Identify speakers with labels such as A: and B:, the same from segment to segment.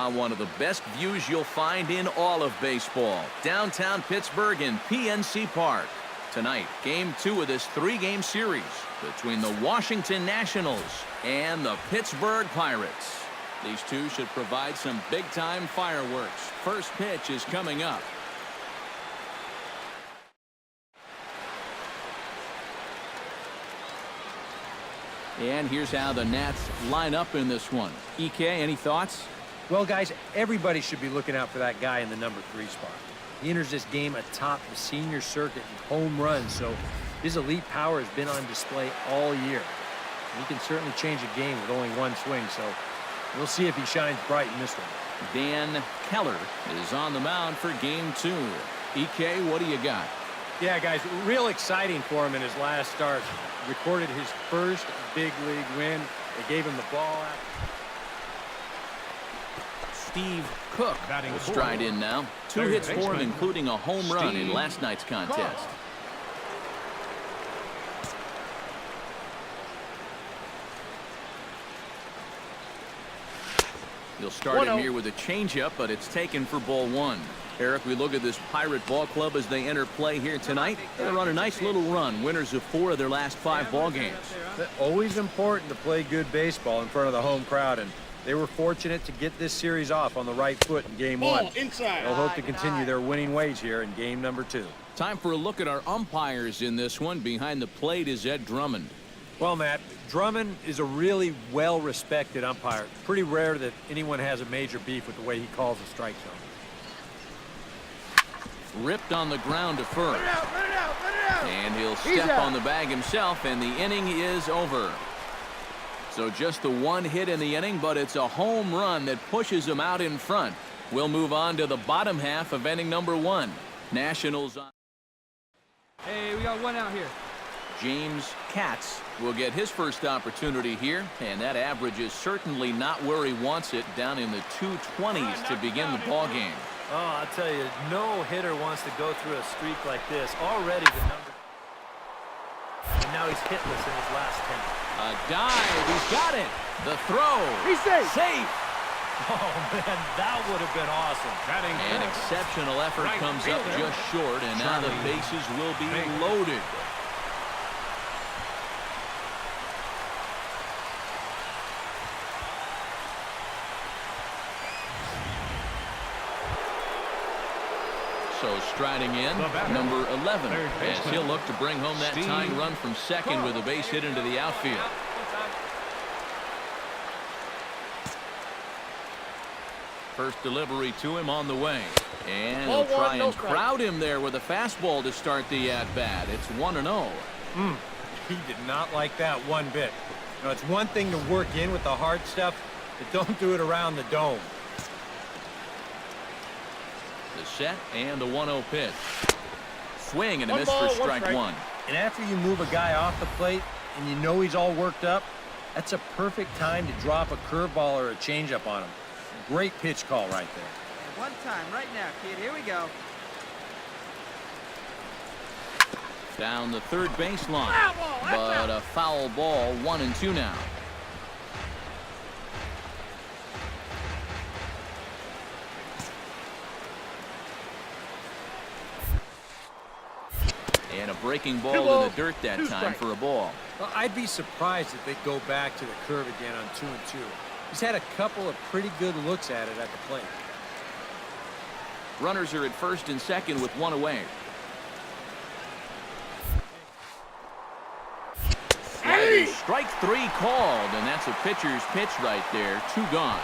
A: now one of the best views you'll find in all of baseball. Downtown Pittsburgh in PNC Park. Tonight, Game 2 of this 3-game series between the Washington Nationals and the Pittsburgh Pirates. These two should provide some big-time fireworks. First pitch is coming up. And here's how the Nats line up in this one. EK, any thoughts?
B: Well, guys, everybody should be looking out for that guy in the number 3 spot. He enters this game atop the senior circuit in home runs, so his elite power has been on display all year. He can certainly change a game with only one swing, so we'll see if he shines bright in this one.
A: Dan Keller is on the mound for Game 2. EK, what do you got?
B: Yeah, guys, real exciting for him in his last start. Recorded his first big league win. They gave him the ball.
A: Steve Cook will stride in now. 2 hits for him, including a home run in last night's contest. He'll start him here with a changeup, but it's taken for ball 1. Eric, we look at this Pirate ball club as they enter play here tonight. They're on a nice little run, winners of 4 of their last 5 ball games.
B: Always important to play good baseball in front of the home crowd, and they were fortunate to get this series off on the right foot in Game 1. They'll hope to continue their winning ways here in game number 2.
A: Time for a look at our umpires in this one. Behind the plate is Ed Drummond.
B: Well, Matt, Drummond is a really well-respected umpire. Pretty rare that anyone has a major beef with the way he calls a strike zone.
A: Ripped on the ground to first.
C: Let it out, let it out, let it out.
A: And he'll step on the bag himself, and the inning is over. So just the 1 hit in the inning, but it's a home run that pushes him out in front. We'll move on to the bottom half of inning number 1. Nationals on.
C: Hey, we got 1 out here.
A: James Katz will get his first opportunity here, and that average is certainly not where he wants it, down in the 220s to begin the ball game.
D: Oh, I'll tell you, no hitter wants to go through a streak like this. Already the number. And now he's hitless in his last 10.
A: A dive, he's got it. The throw.
C: He's safe.
A: Safe.
D: Oh, man, that would have been awesome.
A: An exceptional effort comes up just short, and now the bases will be loaded. So striding in, number 11, as he'll look to bring home that tying run from second with a base hit into the outfield. First delivery to him on the way. And he'll try and crowd him there with a fastball to start the at-bat. It's 1-0.
B: He did not like that one bit. Now, it's one thing to work in with the hard stuff, but don't do it around the dome.
A: The set and the 1-0 pitch. Swing and a miss for strike 1.
B: And after you move a guy off the plate and you know he's all worked up, that's a perfect time to drop a curveball or a changeup on him. Great pitch call right there.
C: One time, right now, kid. Here we go.
A: Down the third baseline, but a foul ball, 1-2 now. And a breaking ball in the dirt that time for a ball.
B: Well, I'd be surprised if they go back to the curve again on 2-2. He's had a couple of pretty good looks at it at the plate.
A: Runners are at first and second with 1 away. Hey! Strike 3 called, and that's a pitcher's pitch right there. 2 gone.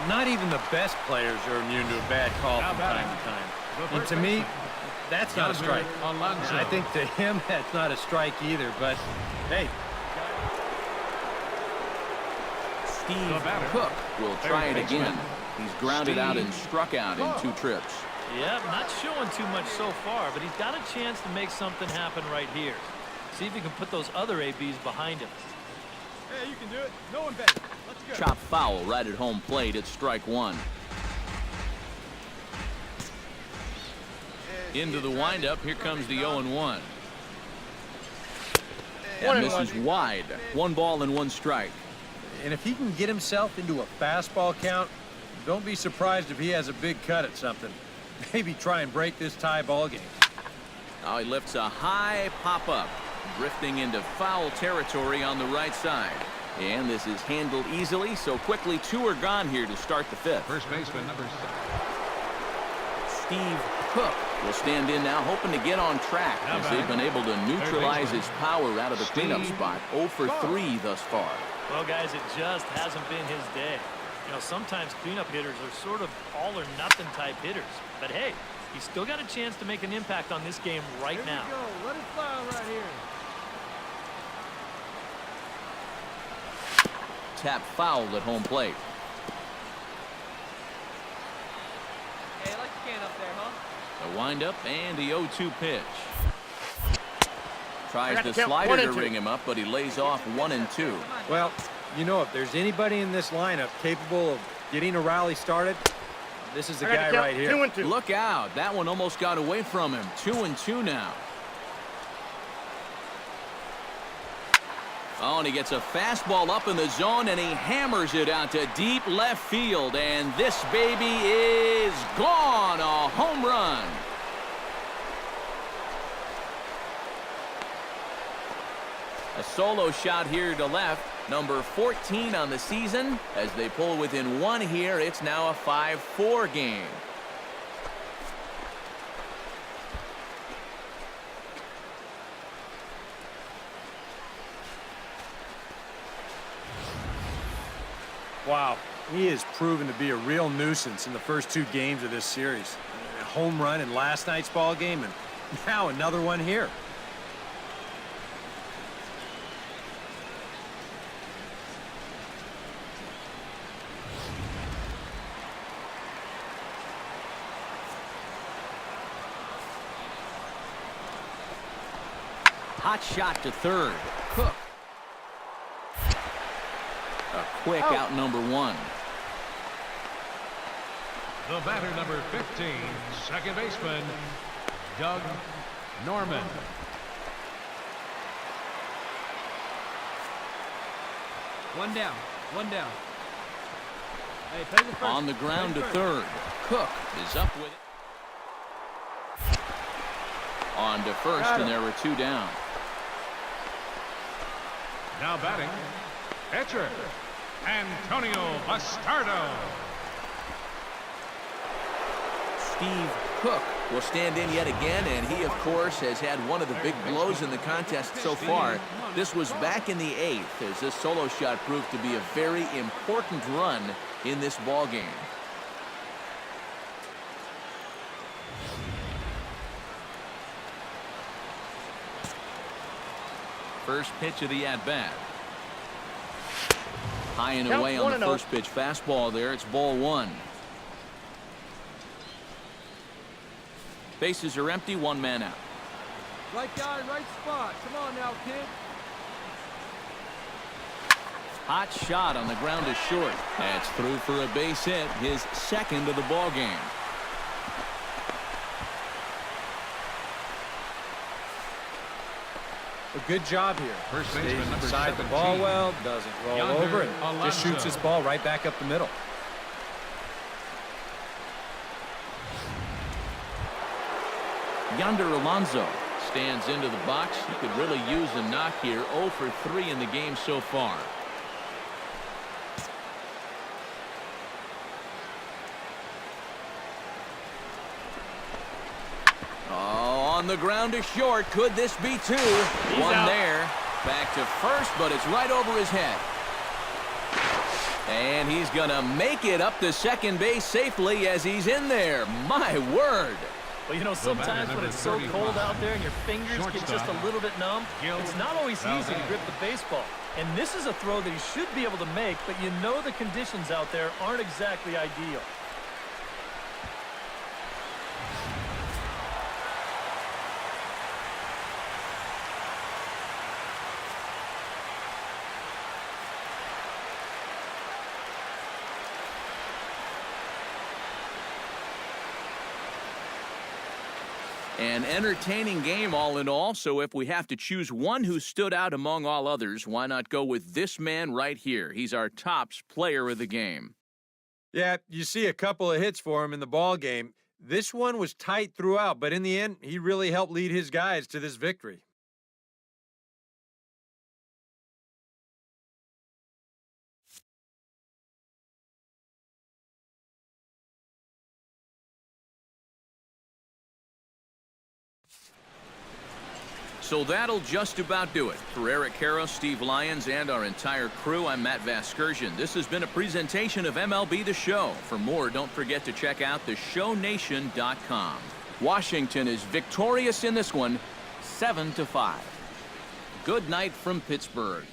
B: Not even the best players are immune to a bad call from time to time. And to me, that's not a strike. I think to him, that's not a strike either, but hey.
A: Steve Cook will try it again. He's grounded out and struck out in 2 trips.
D: Yep, not showing too much so far, but he's got a chance to make something happen right here. See if he can put those other ABs behind him.
C: Hey, you can do it. No one better. Let's go.
A: Chop foul right at home plate. It's strike 1. Into the windup. Here comes the 0-1. That misses wide. 1 ball and 1 strike.
B: And if he can get himself into a fastball count, Don't be surprised if he has a big cut at something. Maybe try and break this tie ball game.
A: Now he lifts a high pop-up, drifting into foul territory on the right side. And this is handled easily, so quickly 2 are gone here to start the 5th.
E: First baseman, number 7.
A: Steve Cook will stand in now, hoping to get on track as they've been able to neutralize his power out of the cleanup spot. 0 for 3 thus far.
D: Well, guys, it just hasn't been his day. You know, sometimes cleanup hitters are sort of all-or-nothing type hitters. But, hey, he's still got a chance to make an impact on this game right now.
C: Here we go. Let it fly right here.
A: Tap fouled at home plate.
C: Hey, I like the can up there, huh?
A: The windup and the 0-2 pitch. Tries the slider to ring him up, but he lays off 1 and 2.
B: Well, you know, if there's anybody in this lineup capable of getting a rally started, this is the guy right here.
F: 2 and 2.
A: Look out. That one almost got away from him. 2 and 2 now. Oh, and he gets a fastball up in the zone, and he hammers it out to deep left field. And this baby is gone. A home run. A solo shot here to left. Number 14 on the season. As they pull within 1 here, it's now a 5-4 game.
B: Wow, he has proven to be a real nuisance in the first 2 games of this series. A home run in last night's ball game, and now another one here.
A: Hot shot to third. Cook. A quick out number 1.
E: The batter, number 15, second baseman, Doug Norman.
C: One down. One down. Hey, play the first.
A: On the ground to
C: Play
A: third. Cook is up with it. On to first, and there were 2 down.
E: Now batting, pitcher, Antonio Bastardo.
A: Steve Cook will stand in yet again, and he, of course, has had one of the big blows in the contest so far. This was back in the 8th, as this solo shot proved to be a very important run in this ball game. First pitch of the at-bat. High and away on the first pitch fastball there. It's ball 1. Bases are empty, 1 man out.
C: Right guy, right spot. Come on now, kid.
A: Hot shot on the ground is short. That's through for a base hit, his 2nd of the ball game.
B: A good job here.
E: First baseman,
B: Stays
E: number
B: inside the
E: 17.
B: ball well, doesn't roll
E: Yonder
B: over, and just
E: Alonso.
B: shoots this ball right back up the middle.
A: Yonder Alonso stands into the box. He could really use a knock here. 0 for 3 in the game so far. Oh, on the ground to short. Could this be 2? One
F: out.
A: there. Back to first, but it's right over his head. And he's going to make it up to second base safely as he's in there. My word.
D: Well, you know, sometimes when it's so
E: 35,
D: cold out there and your fingers get just
E: shortstop,
D: a little bit numb,
E: Gil
D: it's not always easy to
E: Valdez.
D: grip the baseball. And this is a throw that he should be able to make, but you know the conditions out there aren't exactly ideal.
A: An entertaining game all in all, so if we have to choose one who stood out among all others, why not go with this man right here? He's our tops player of the game.
B: Yeah, you see a couple of hits for him in the ball game. This one was tight throughout, but in the end, he really helped lead his guys to this victory.
A: So that'll just about do it. For Eric Karros, Steve Lyons, and our entire crew, I'm Matt Vasgersian. This has been a presentation of MLB The Show. For more, don't forget to check out theshownation.com. Washington is victorious in this one, 7-5. Good night from Pittsburgh.